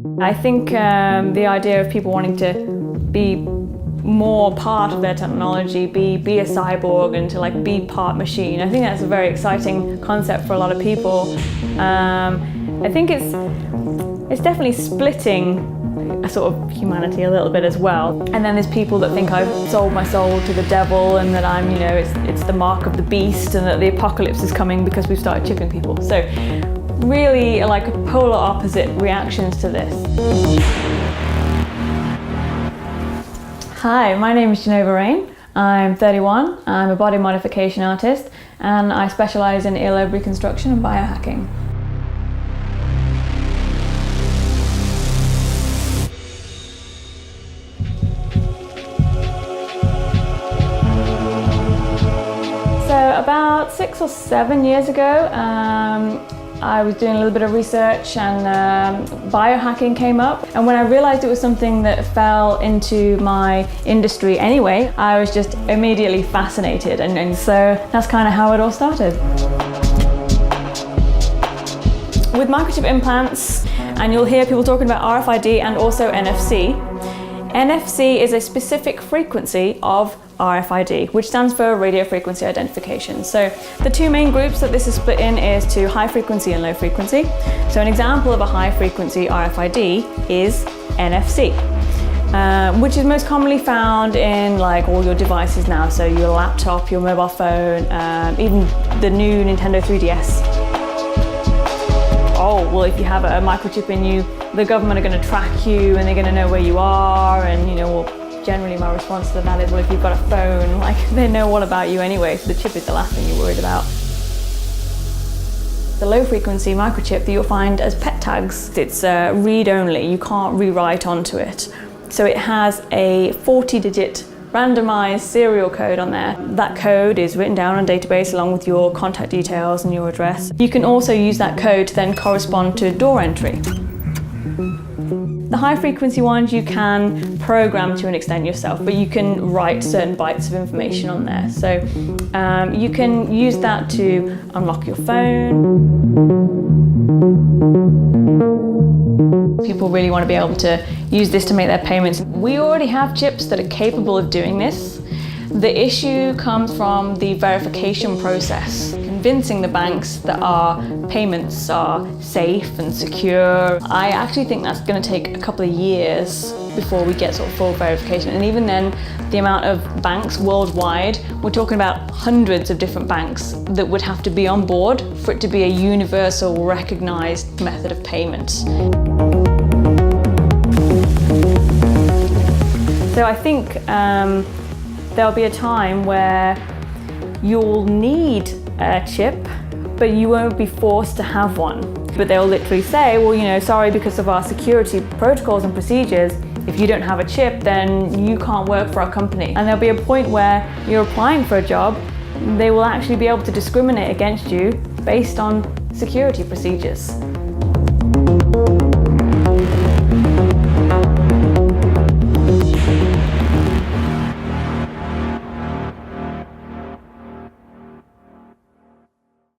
I think the idea of people wanting to be more part of their technology, be a cyborg and to like be part machine, I think that's a very exciting concept for a lot of people. I think it's definitely splitting a sort of humanity a little bit as well. And then there's people that think I've sold my soul to the devil and that I'm, it's the mark of the beast and that the apocalypse is coming because we've started chipping people. So really like polar opposite reactions to this. Hi, my name is Jenova Rain. I'm 31, I'm a body modification artist and I specialise in earlobe reconstruction and biohacking. So about 6 or 7 years ago, I was doing a little bit of research and biohacking came up. And when I realized it was something that fell into my industry anyway, I was just immediately fascinated. And so that's kind of how it all started. With microchip implants, and you'll hear people talking about RFID and also NFC. NFC is a specific frequency of RFID, which stands for radio frequency identification. So the two main groups that this is split in is to high frequency and low frequency. So an example of a high frequency RFID is NFC, which is most commonly found in like all your devices now. So your laptop, your mobile phone, even the new Nintendo 3DS. Oh, well, if you have a microchip in you, the government are going to track you and they're going to know where you are, and generally my response to that is, well, if you've got a phone, like they know all about you anyway, so the chip is the last thing you're worried about. The low frequency microchip that you'll find as pet tags, it's read only, you can't rewrite onto it. So it has a 40-digit randomized serial code on there. That code is written down on a database along with your contact details and your address. You can also use that code to then correspond to door entry. The high frequency ones you can program to an extent yourself, but you can write certain bytes of information on there. So you can use that to unlock your phone. People really want to be able to use this to make their payments. We already have chips that are capable of doing this. The issue comes from the verification process, convincing the banks that our payments are safe and secure. I actually think that's going to take a couple of years before we get sort of full verification. And even then, the amount of banks worldwide, we're talking about hundreds of different banks that would have to be on board for it to be a universal, recognized method of payment. So I think there'll be a time where you'll need a chip, but you won't be forced to have one. But they'll literally say, well, sorry, because of our security protocols and procedures, if you don't have a chip, then you can't work for our company. And there'll be a point where you're applying for a job, they will actually be able to discriminate against you based on security procedures.